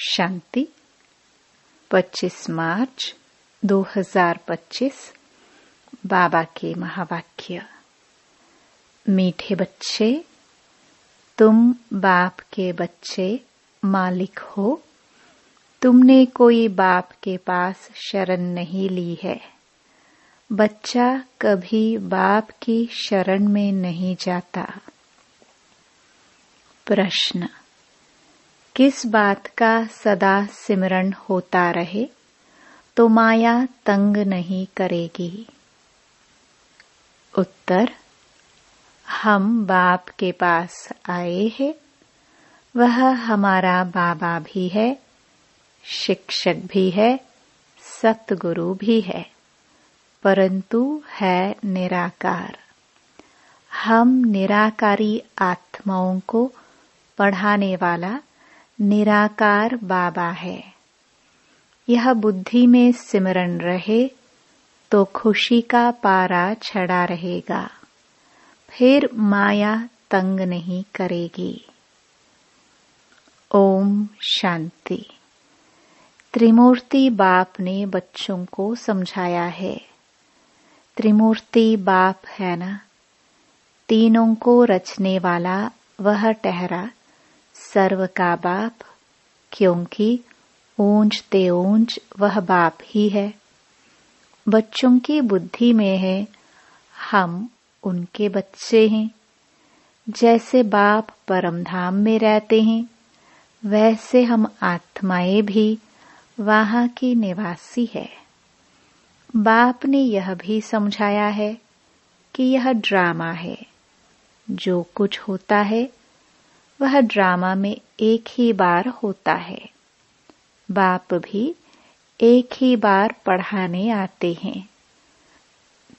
शांति 25 मार्च 2025 बाबा के महावाक्य। मीठे बच्चे, तुम बाप के बच्चे मालिक हो। तुमने कोई बाप के पास शरण नहीं ली है। बच्चा कभी बाप की शरण में नहीं जाता। प्रश्न, किस बात का सदा सिमरण होता रहे तो माया तंग नहीं करेगी? उत्तर, हम बाप के पास आए हैं। वह हमारा बाबा भी है, शिक्षक भी है, सतगुरु भी है, परंतु है निराकार। हम निराकारी आत्माओं को पढ़ाने वाला निराकार बाबा है। यह बुद्धि में सिमरण रहे तो खुशी का पारा चढ़ा रहेगा, फिर माया तंग नहीं करेगी। ओम शांति। त्रिमूर्ति बाप ने बच्चों को समझाया है। त्रिमूर्ति बाप है ना, तीनों को रचने वाला वह ठहरा सर्व का बाप, क्योंकि ऊंच ते ऊंच वह बाप ही है। बच्चों की बुद्धि में है हम उनके बच्चे हैं। जैसे बाप परमधाम में रहते हैं, वैसे हम आत्माएं भी वहां की निवासी है। बाप ने यह भी समझाया है कि यह ड्रामा है। जो कुछ होता है वह ड्रामा में एक ही बार होता है। बाप भी एक ही बार पढ़ाने आते हैं।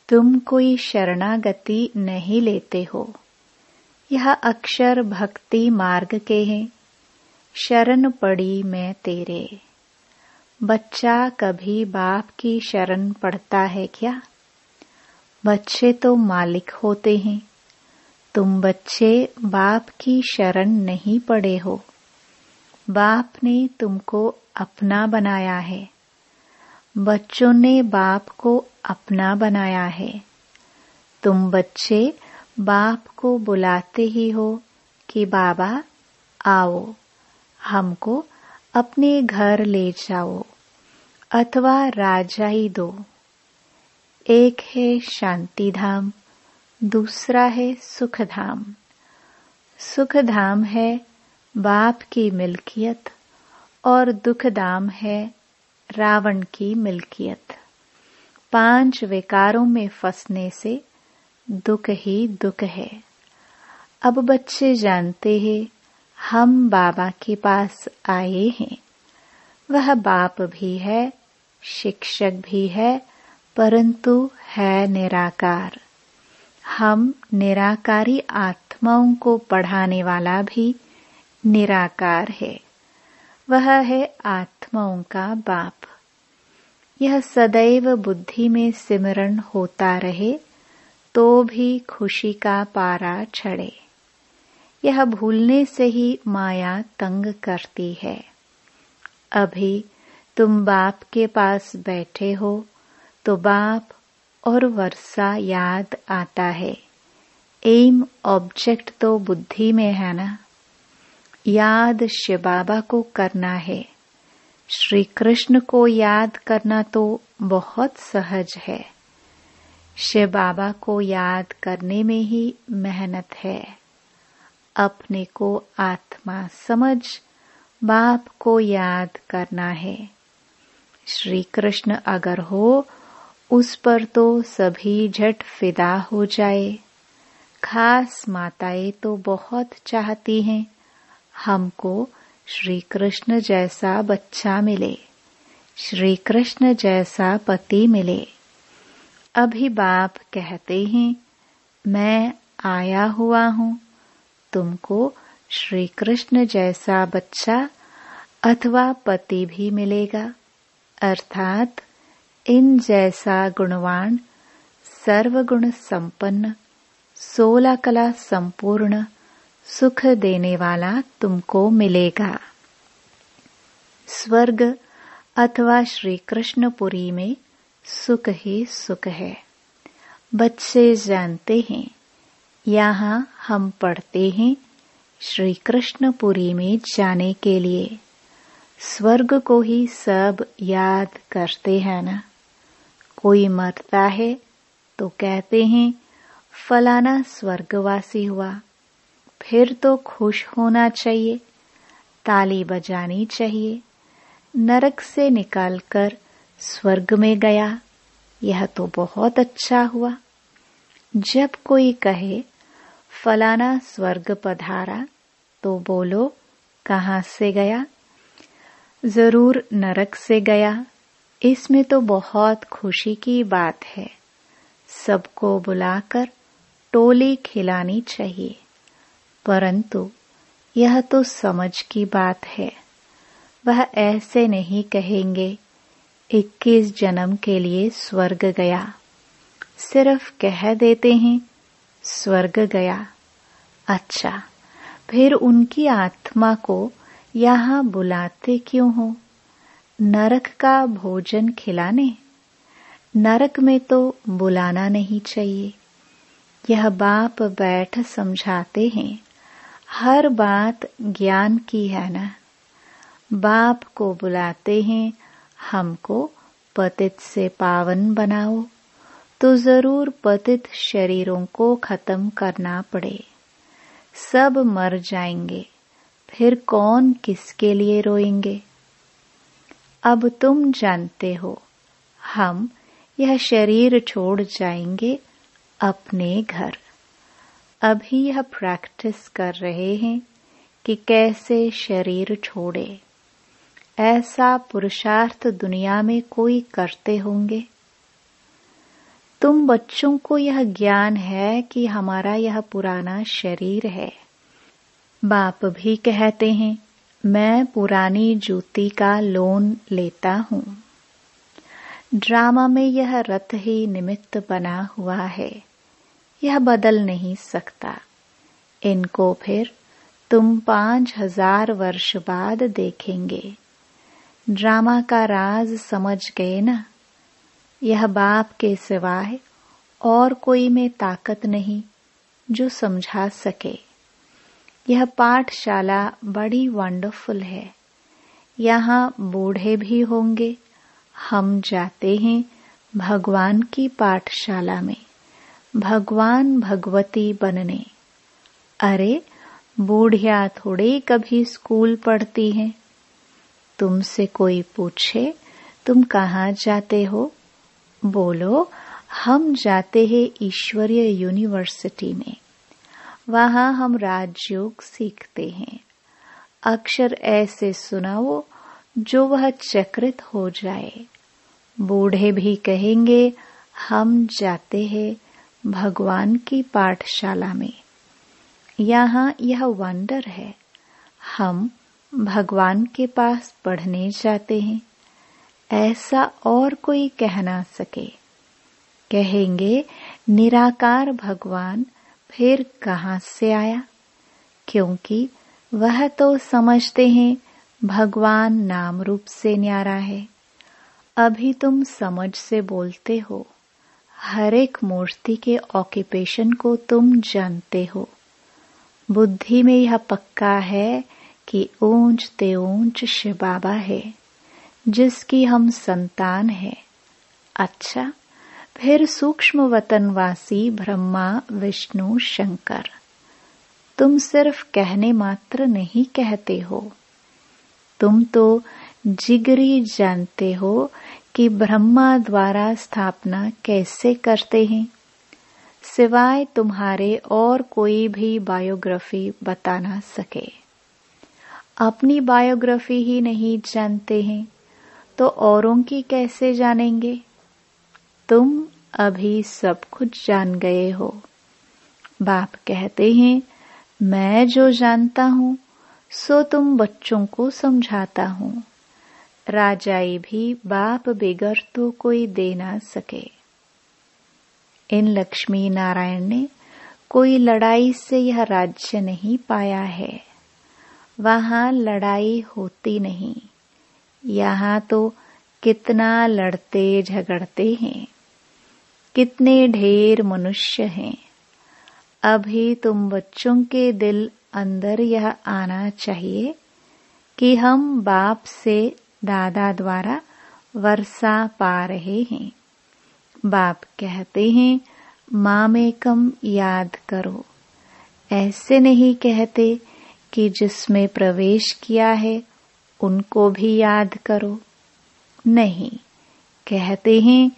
तुम कोई शरणागति नहीं लेते हो। यह अक्षर भक्ति मार्ग के हैं। शरण पड़ी मैं तेरे। बच्चा कभी बाप की शरण पड़ता है क्या? बच्चे तो मालिक होते हैं। तुम बच्चे बाप की शरण नहीं पड़े हो। बाप ने तुमको अपना बनाया है। बच्चों ने बाप को अपना बनाया है। तुम बच्चे बाप को बुलाते ही हो कि बाबा आओ, हमको अपने घर ले जाओ अथवा राजाई दो। एक है शांति धाम, दूसरा है सुख धाम। सुख धाम है बाप की मिल्कियत और दुख धाम है रावण की मिल्कियत। 5 विकारों में फंसने से दुख ही दुख है। अब बच्चे जानते हैं हम बाबा के पास आए हैं। वह बाप भी है, शिक्षक भी है, परंतु है निराकार। हम निराकारी आत्माओं को पढ़ाने वाला भी निराकार है। वह है आत्माओं का बाप। यह सदैव बुद्धि में सिमरण होता रहे तो भी खुशी का पारा चढ़े। यह भूलने से ही माया तंग करती है। अभी तुम बाप के पास बैठे हो तो बाप और वर्षा याद आता है। एम ऑब्जेक्ट तो बुद्धि में है ना। याद शिव बाबा को करना है। श्री कृष्ण को याद करना तो बहुत सहज है। शिव बाबा को याद करने में ही मेहनत है। अपने को आत्मा समझ बाप को याद करना है। श्री कृष्ण अगर हो उस पर तो सभी झट फिदा हो जाए। खास माताएं तो बहुत चाहती हैं हमको श्री कृष्ण जैसा बच्चा मिले, श्री कृष्ण जैसा पति मिले। अभी बाप कहते हैं मैं आया हुआ हूँ, तुमको श्री कृष्ण जैसा बच्चा अथवा पति भी मिलेगा, अर्थात इन जैसा गुणवान, सर्वगुण संपन्न, 16 कला संपूर्ण, सुख देने वाला तुमको मिलेगा। स्वर्ग अथवा श्री कृष्णपुरी में सुख ही सुख है। बच्चे जानते हैं, यहाँ हम पढ़ते हैं श्री कृष्णपुरी में जाने के लिए। स्वर्ग को ही सब याद करते हैं ना। कोई मरता है तो कहते हैं फलाना स्वर्गवासी हुआ, फिर तो खुश होना चाहिए, ताली बजानी चाहिए। नरक से निकालकर स्वर्ग में गया, यह तो बहुत अच्छा हुआ। जब कोई कहे फलाना स्वर्ग पधारा तो बोलो कहाँ से गया? जरूर नरक से गया। इसमें तो बहुत खुशी की बात है। सबको बुलाकर टोली खिलानी चाहिए। परंतु यह तो समझ की बात है। वह ऐसे नहीं कहेंगे 21 जन्म के लिए स्वर्ग गया। सिर्फ कह देते हैं स्वर्ग गया। अच्छा, फिर उनकी आत्मा को यहाँ बुलाते क्यों हो? नरक का भोजन खिलाने? नरक में तो बुलाना नहीं चाहिए। यह बाप बैठ समझाते हैं। हर बात ज्ञान की है ना। बाप को बुलाते हैं, हमको पतित से पावन बनाओ, तो जरूर पतित शरीरों को खत्म करना पड़े। सब मर जाएंगे, फिर कौन किसके लिए रोएंगे? अब तुम जानते हो, हम यह शरीर छोड़ जाएंगे अपने घर। अभी यह प्रैक्टिस कर रहे हैं कि कैसे शरीर छोड़े। ऐसा पुरुषार्थ दुनिया में कोई करते होंगे? तुम बच्चों को यह ज्ञान है कि हमारा यह पुराना शरीर है। बाप भी कहते हैं मैं पुरानी जूती का लोन लेता हूँ। ड्रामा में यह रथ ही निमित्त बना हुआ है, यह बदल नहीं सकता। इनको फिर तुम 5000 वर्ष बाद देखेंगे। ड्रामा का राज समझ गए ना? यह बाप के सिवाय और कोई में ताकत नहीं जो समझा सके। यह पाठशाला बड़ी वंडरफुल है। यहाँ बूढ़े भी होंगे। हम जाते हैं भगवान की पाठशाला में, भगवान भगवती बनने। अरे बूढ़िया थोड़े कभी स्कूल पढ़ती हैं। तुमसे कोई पूछे तुम कहाँ जाते हो? बोलो हम जाते हैं ईश्वरीय यूनिवर्सिटी में। वहाँ हम राजयोग सीखते हैं। अक्षर ऐसे सुनाओ जो वह चक्रित हो जाए। बूढ़े भी कहेंगे हम जाते हैं भगवान की पाठशाला में। यहाँ यह वंडर है। हम भगवान के पास पढ़ने जाते हैं। ऐसा और कोई कह ना सके। कहेंगे निराकार भगवान फिर कहाँ से आया? क्योंकि वह तो समझते हैं भगवान नाम रूप से न्यारा है। अभी तुम समझ से बोलते हो। हर एक मूर्ति के ऑक्यूपेशन को तुम जानते हो। बुद्धि में यह पक्का है कि ऊंच ते ऊंच शिव बाबा है, जिसकी हम संतान है। अच्छा, फिर सूक्ष्म वतनवासी ब्रह्मा विष्णु शंकर। तुम सिर्फ कहने मात्र नहीं कहते हो। तुम तो जिगरी जानते हो कि ब्रह्मा द्वारा स्थापना कैसे करते हैं। सिवाय तुम्हारे और कोई भी बायोग्राफी बता ना सके। अपनी बायोग्राफी ही नहीं जानते हैं तो औरों की कैसे जानेंगे? तुम अभी सब कुछ जान गए हो। बाप कहते हैं मैं जो जानता हूँ सो तुम बच्चों को समझाता हूँ। राजाई भी बाप बिगर तो कोई दे ना सके। इन लक्ष्मी नारायण ने कोई लड़ाई से यह राज्य नहीं पाया है। वहाँ लड़ाई होती नहीं। यहाँ तो कितना लड़ते झगड़ते हैं, कितने ढेर मनुष्य हैं। अभी तुम बच्चों के दिल अंदर यह आना चाहिए कि हम बाप से दादा द्वारा वर्षा पा रहे हैं। बाप कहते हैं मामेकम याद करो। ऐसे नहीं कहते कि जिसमें प्रवेश किया है उनको भी याद करो। नहीं, कहते हैं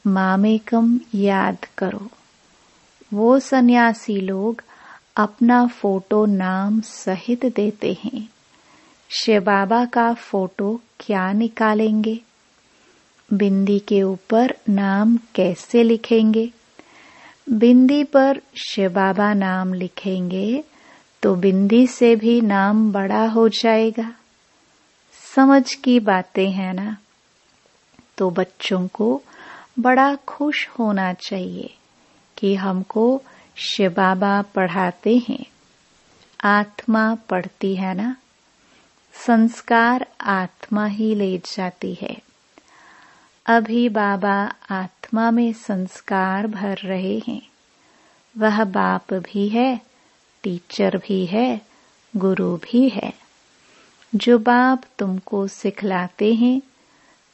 मामेकम याद करो। वो सन्यासी लोग अपना फोटो नाम सहित देते हैं। शिव बाबा का फोटो क्या निकालेंगे? बिंदी के ऊपर नाम कैसे लिखेंगे? बिंदी पर शिव बाबा नाम लिखेंगे तो बिंदी से भी नाम बड़ा हो जाएगा। समझ की बातें हैं ना। तो बच्चों को बड़ा खुश होना चाहिए कि हमको शिव बाबा पढ़ाते हैं। आत्मा पढ़ती है ना। संस्कार आत्मा ही ले जाती है। अभी बाबा आत्मा में संस्कार भर रहे हैं। वह बाप भी है, टीचर भी है, गुरु भी है। जो बाप तुमको सिखलाते हैं,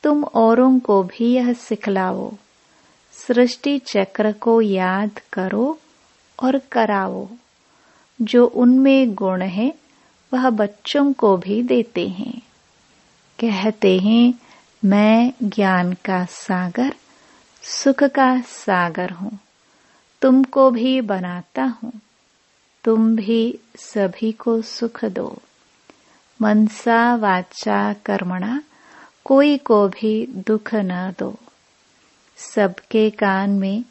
तुम औरों को भी यह सिखलाओ। सृष्टि चक्र को याद करो और कराओ। जो उनमें गुण है वह बच्चों को भी देते हैं। कहते हैं मैं ज्ञान का सागर, सुख का सागर हूँ। तुमको भी बनाता हूँ। तुम भी सभी को सुख दो। मनसा वाचा कर्मणा कोई को भी दुख न दो। सबके कान में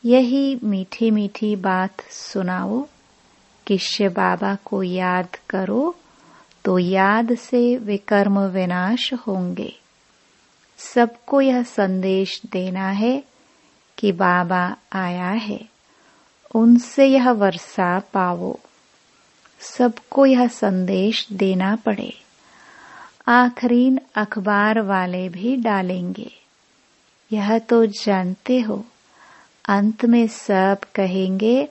यही मीठी मीठी बात सुनाओ कि शिव बाबा को याद करो तो याद से विकर्म विनाश होंगे। सबको यह संदेश देना है कि बाबा आया है, उनसे यह वर्षा पाओ। सबको यह संदेश देना पड़े। आखरीन अखबार वाले भी डालेंगे। यह तो जानते हो, अंत में सब कहेंगे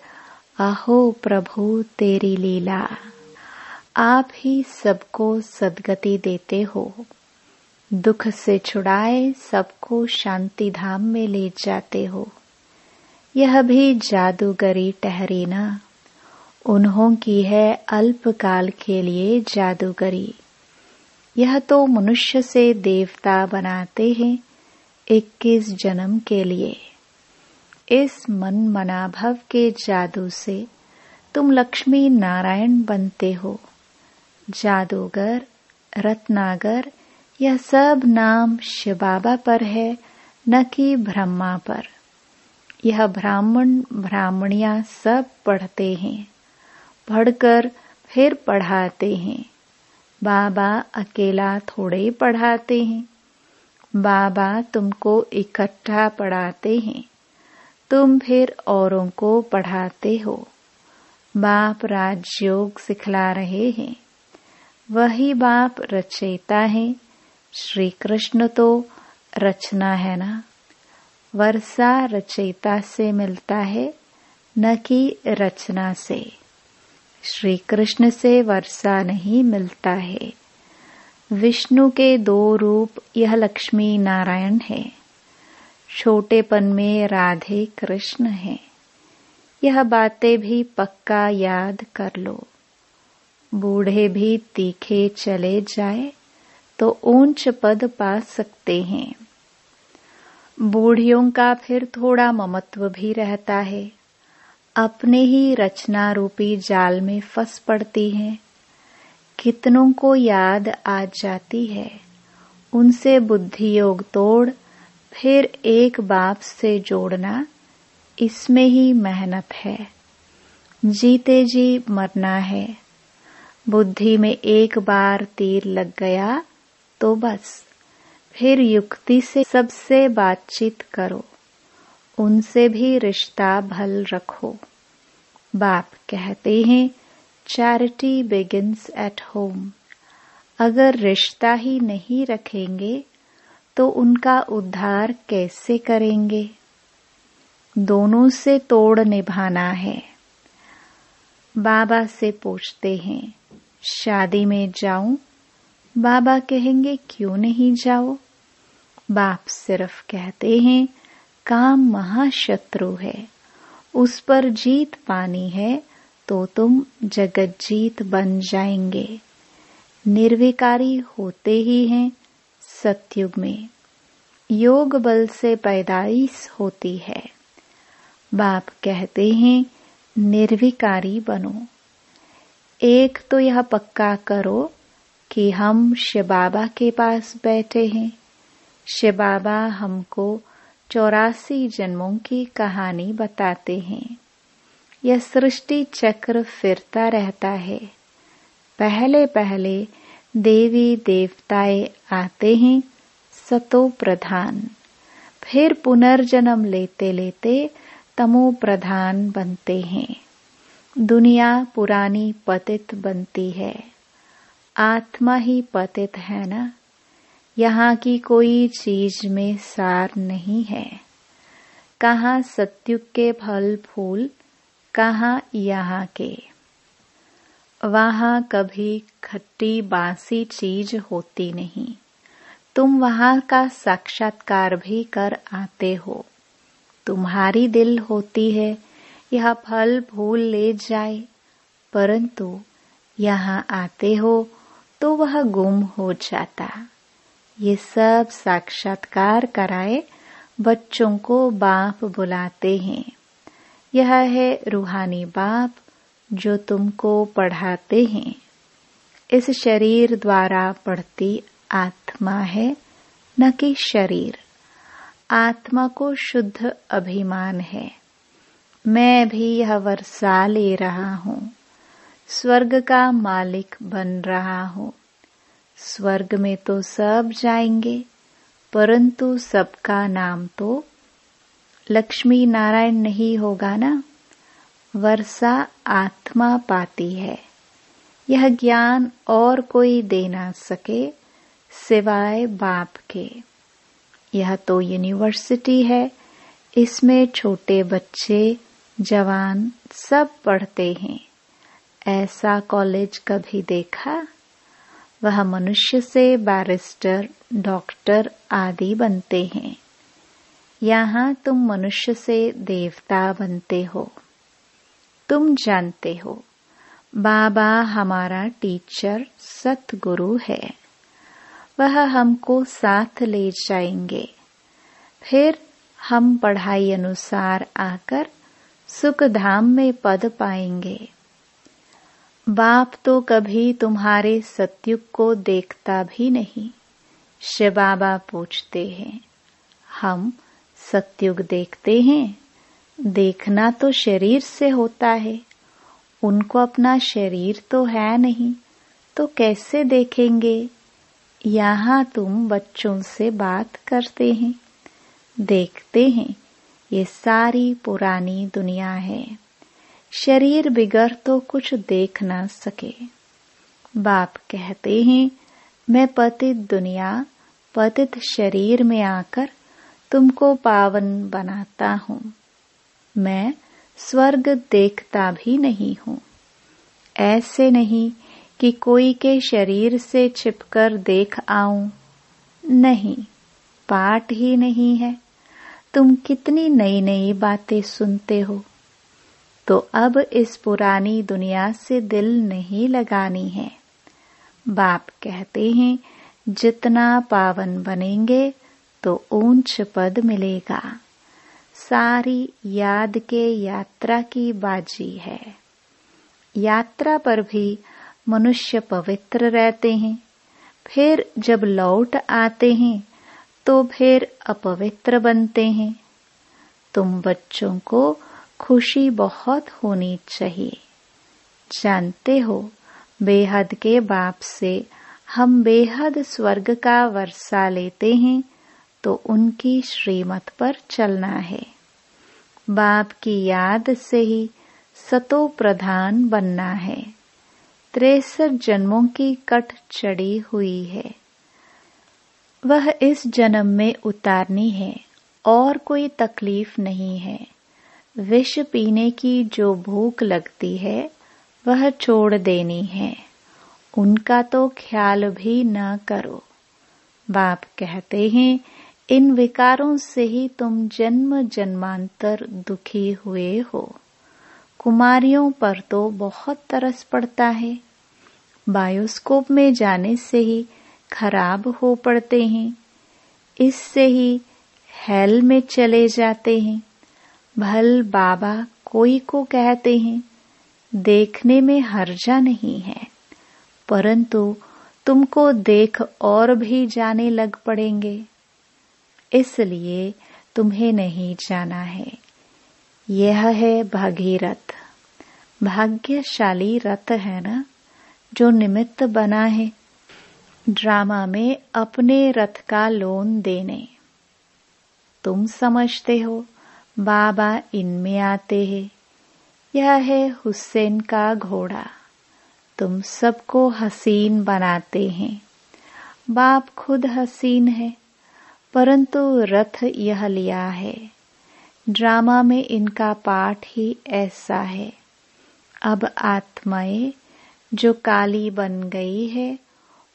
अहो प्रभु तेरी लीला। आप ही सबको सद्गति देते हो। दुख से छुड़ाए सबको शांति धाम में ले जाते हो। यह भी जादूगरी ठहरी ना। उन्हों की है अल्पकाल के लिए जादूगरी। यह तो मनुष्य से देवता बनाते हैं 21 जन्म के लिए। इस मन मनाभव के जादू से तुम लक्ष्मी नारायण बनते हो। जादूगर, रत्नागर, यह सब नाम शिव बाबा पर है, न कि ब्रह्मा पर। यह ब्राह्मण ब्राह्मणियां सब पढ़ते हैं, पढ़कर फिर पढ़ाते हैं। बाबा अकेला थोड़े पढ़ाते हैं। बाबा तुमको इकट्ठा पढ़ाते हैं, तुम फिर औरों को पढ़ाते हो। बाप राजयोग सिखला रहे हैं। वही बाप रचयिता है। श्री कृष्ण तो रचना है ना। वर्षा रचयिता से मिलता है, न कि रचना से। श्री कृष्ण से वर्षा नहीं मिलता है। विष्णु के 2 रूप यह लक्ष्मी नारायण है। छोटेपन में राधे कृष्ण है। यह बातें भी पक्का याद कर लो। बूढ़े भी तीखे चले जाए तो ऊंच पद पा सकते हैं। बूढ़ियों का फिर थोड़ा ममत्व भी रहता है। अपने ही रचना रूपी जाल में फंस पड़ती हैं। कितनों को याद आ जाती है। उनसे बुद्धि योग तोड़ फिर एक बाप से जोड़ना, इसमें ही मेहनत है। जीते जी मरना है। बुद्धि में एक बार तीर लग गया तो बस। फिर युक्ति से सबसे बातचीत करो। उनसे भी रिश्ता भल रखो। बाप कहते हैं चैरिटी बिगिंस एट होम। अगर रिश्ता ही नहीं रखेंगे तो उनका उद्धार कैसे करेंगे? दोनों से तोड़ निभाना है। बाबा से पूछते हैं, शादी में जाऊं? बाबा कहेंगे, क्यों नहीं जाओ? बाप सिर्फ कहते हैं, काम महाशत्रु है, उस पर जीत पानी है तो तुम जगत जीत बन जाएंगे। निर्विकारी होते ही हैं सतयुग में, योग बल से पैदाइश होती है। बाप कहते हैं, निर्विकारी बनो। एक तो यह पक्का करो कि हम शिव बाबा के पास बैठे हैं। शिव बाबा हमको 84 जन्मों की कहानी बताते हैं। यह सृष्टि चक्र फिरता रहता है। पहले पहले देवी देवताएं आते हैं सतो प्रधान, फिर पुनर्जन्म लेते लेते तमो प्रधान बनते हैं। दुनिया पुरानी पतित बनती है, आत्मा ही पतित है ना। यहाँ की कोई चीज में सार नहीं है। कहाँ सत्युग के फल फूल, कहाँ यहाँ के। वहाँ कभी खट्टी बासी चीज होती नहीं। तुम वहाँ का साक्षात्कार भी कर आते हो। तुम्हारी दिल होती है यह फल फूल ले जाए, परंतु यहाँ आते हो तो वह गुम हो जाता। ये सब साक्षात्कार कराए बच्चों को बाप बुलाते हैं। यह है रूहानी बाप जो तुमको पढ़ाते हैं। इस शरीर द्वारा पढ़ती आत्मा है, न कि शरीर। आत्मा को शुद्ध अभिमान है, मैं भी यह वर्षा ले रहा हूँ, स्वर्ग का मालिक बन रहा हूँ। स्वर्ग में तो सब जाएंगे, परंतु सबका नाम तो लक्ष्मी नारायण नहीं होगा ना। वर्षा आत्मा पाती है। यह ज्ञान और कोई दे ना सके सिवाय बाप के। यह तो यूनिवर्सिटी है, इसमें छोटे बच्चे जवान सब पढ़ते हैं। ऐसा कॉलेज कभी देखा? वह मनुष्य से बैरिस्टर, डॉक्टर आदि बनते हैं। यहाँ तुम मनुष्य से देवता बनते हो। तुम जानते हो बाबा हमारा टीचर सतगुरु है। वह हमको साथ ले जाएंगे। फिर हम पढ़ाई अनुसार आकर सुख धाम में पद पाएंगे। बाप तो कभी तुम्हारे सतयुग को देखता भी नहीं। शिव बाबा पूछते हैं, हम सतयुग देखते हैं? देखना तो शरीर से होता है, उनको अपना शरीर तो है नहीं, तो कैसे देखेंगे? यहाँ तुम बच्चों से बात करते हैं, देखते हैं ये सारी पुरानी दुनिया है। शरीर बिगर तो कुछ देख ना सके। बाप कहते हैं, मैं पतित दुनिया, पतित शरीर में आकर तुमको पावन बनाता हूँ। मैं स्वर्ग देखता भी नहीं हूँ। ऐसे नहीं कि कोई के शरीर से छिपकर देख आऊं। नहीं, पाठ ही नहीं है। तुम कितनी नई नई बातें सुनते हो। तो अब इस पुरानी दुनिया से दिल नहीं लगानी है। बाप कहते हैं, जितना पावन बनेंगे तो ऊंच पद मिलेगा। सारी याद के यात्रा की बाजी है। यात्रा पर भी मनुष्य पवित्र रहते हैं, फिर जब लौट आते हैं तो फिर अपवित्र बनते हैं। तुम बच्चों को खुशी बहुत होनी चाहिए। जानते हो, बेहद के बाप से हम बेहद स्वर्ग का वर्षा लेते हैं, तो उनकी श्रीमत पर चलना है। बाप की याद से ही सतो प्रधान बनना है। 63 जन्मों की कट चढ़ी हुई है, वह इस जन्म में उतारनी है और कोई तकलीफ नहीं है। विष पीने की जो भूख लगती है वह छोड़ देनी है, उनका तो ख्याल भी न करो। बाप कहते हैं इन विकारों से ही तुम जन्म जन्मांतर दुखी हुए हो। कुमारियों पर तो बहुत तरस पड़ता है, बायोस्कोप में जाने से ही खराब हो पड़ते हैं, इससे ही हेल में चले जाते हैं। भल बाबा कोई को कहते हैं देखने में हर्जा नहीं है, परंतु तुमको देख और भी जाने लग पड़ेंगे, इसलिए तुम्हें नहीं जाना है। यह है भागीरथ, भाग्यशाली रथ है ना, जो निमित्त बना है ड्रामा में अपने रथ का लोन देने। तुम समझते हो बाबा इनमें आते हैं, यह है हुसैन का घोड़ा, तुम सबको हसीन बनाते हैं। बाप खुद हसीन है, परंतु रथ यह लिया है। ड्रामा में इनका पाठ ही ऐसा है। अब आत्माएं जो काली बन गई है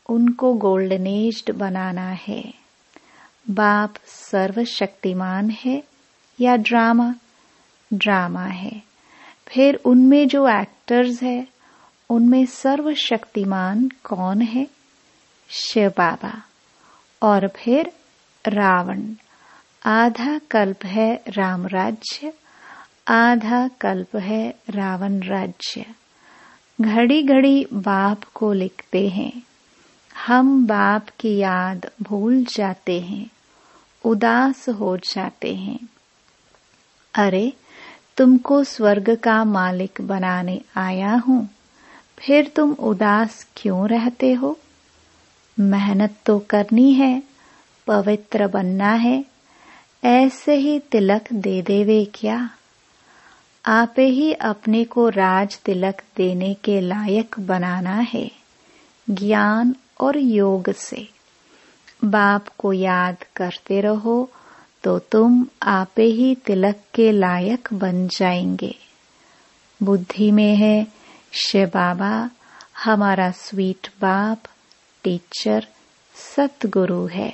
उनको गोल्डनेज्ड बनाना है। बाप सर्वशक्तिमान है या ड्रामा? ड्रामा है। फिर उनमें जो एक्टर्स है उनमें सर्वशक्तिमान कौन है? शिव बाबा। और फिर रावण। आधा कल्प है राम राज्य, आधा कल्प है रावण राज्य। घड़ी घड़ी बाप को लिखते हैं, हम बाप की याद भूल जाते हैं, उदास हो जाते हैं। अरे तुमको स्वर्ग का मालिक बनाने आया हूँ, फिर तुम उदास क्यों रहते हो? मेहनत तो करनी है, पवित्र बनना है, ऐसे ही तिलक दे देवे क्या? आपे ही अपने को राज तिलक देने के लायक बनाना है, ज्ञान और योग से। बाप को याद करते रहो तो तुम आपे ही तिलक के लायक बन जाएंगे। बुद्धि में है शिव बाबा हमारा स्वीट बाप, टीचर, सतगुरु है,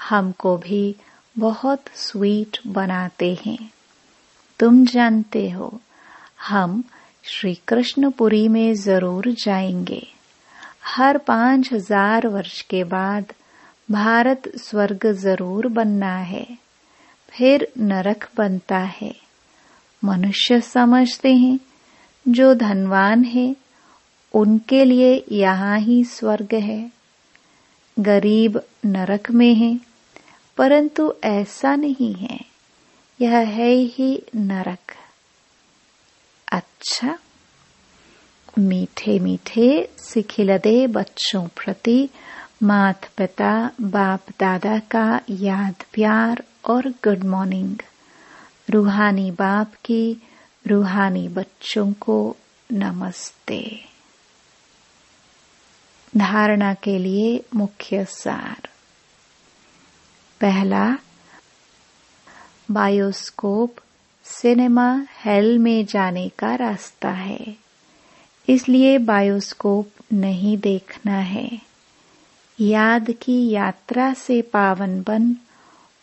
हमको भी बहुत स्वीट बनाते हैं। तुम जानते हो हम श्री कृष्णपुरी में जरूर जाएंगे। हर 5000 वर्ष के बाद भारत स्वर्ग जरूर बनना है, फिर नरक बनता है। मनुष्य समझते हैं जो धनवान है उनके लिए यहाँ ही स्वर्ग है, गरीब नरक में है, परंतु ऐसा नहीं है, यह है ही नरक। अच्छा, मीठे मीठे सिखिलदे बच्चों प्रति माता पिता बाप दादा का याद प्यार और गुड मॉर्निंग। रूहानी बाप की रूहानी बच्चों को नमस्ते। धारणा के लिए मुख्य सार। पहला, बायोस्कोप सिनेमा हेल में जाने का रास्ता है, इसलिए बायोस्कोप नहीं देखना है। याद की यात्रा से पावन बन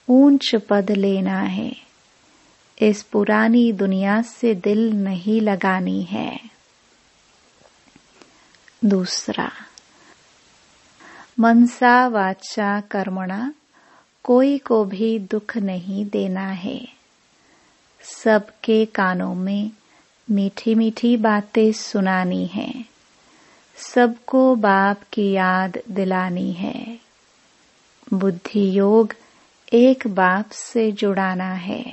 ऊंच पद लेना है। इस पुरानी दुनिया से दिल नहीं लगानी है। दूसरा, मनसा वाचा कर्मणा कोई को भी दुख नहीं देना है। सबके कानों में मीठी मीठी बातें सुनानी है, सबको बाप की याद दिलानी है। बुद्धि योग एक बाप से जुड़ाना है।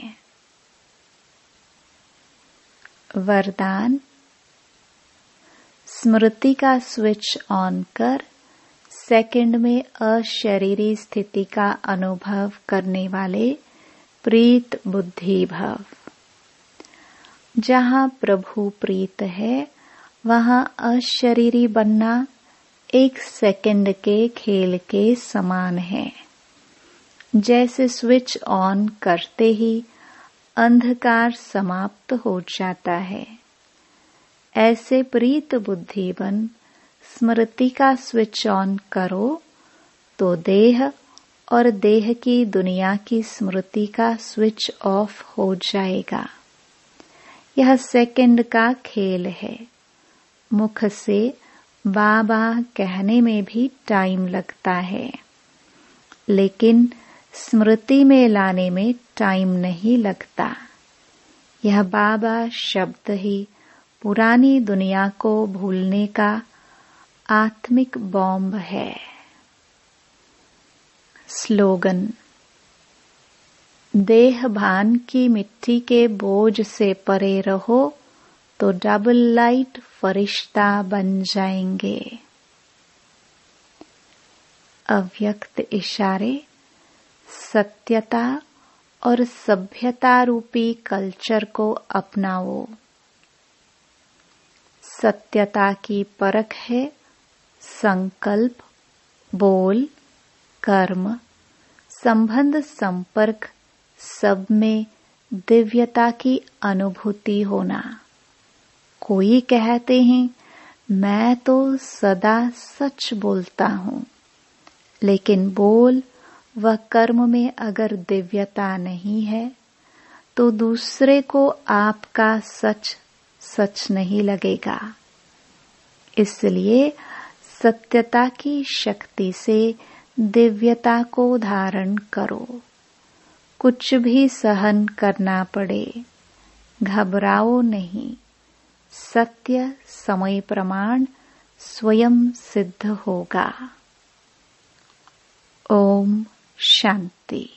वरदान, स्मृति का स्विच ऑन कर सेकंड में अशरीरी स्थिति का अनुभव करने वाले प्रीत बुद्धि भव। जहाँ प्रभु प्रीत है वहां अशरीरी बनना एक सेकंड के खेल के समान है। जैसे स्विच ऑन करते ही अंधकार समाप्त हो जाता है, ऐसे प्रीत बुद्धि बन स्मृति का स्विच ऑन करो तो देह और देह की दुनिया की स्मृति का स्विच ऑफ हो जाएगा। यह सेकंड का खेल है। मुख से बाबा कहने में भी टाइम लगता है, लेकिन स्मृति में लाने में टाइम नहीं लगता। यह बाबा शब्द ही पुरानी दुनिया को भूलने का आत्मिक बॉम्ब है। स्लोगन: देह भान की मिट्टी के बोझ से परे रहो तो डबल लाइट फरिश्ता बन जाएंगे। अव्यक्त इशारे: सत्यता और सभ्यता रूपी कल्चर को अपनाओ। सत्यता की परख है संकल्प, बोल, कर्म, संबंध, संपर्क सब में दिव्यता की अनुभूति होना। कोई कहते हैं मैं तो सदा सच बोलता हूँ, लेकिन बोल व कर्म में अगर दिव्यता नहीं है तो दूसरे को आपका सच सच नहीं लगेगा। इसलिए सत्यता की शक्ति से दिव्यता को धारण करो। कुछ भी सहन करना पड़े, घबराओ नहीं। सत्य समय प्रमाण स्वयं सिद्ध होगा। ओम शांति।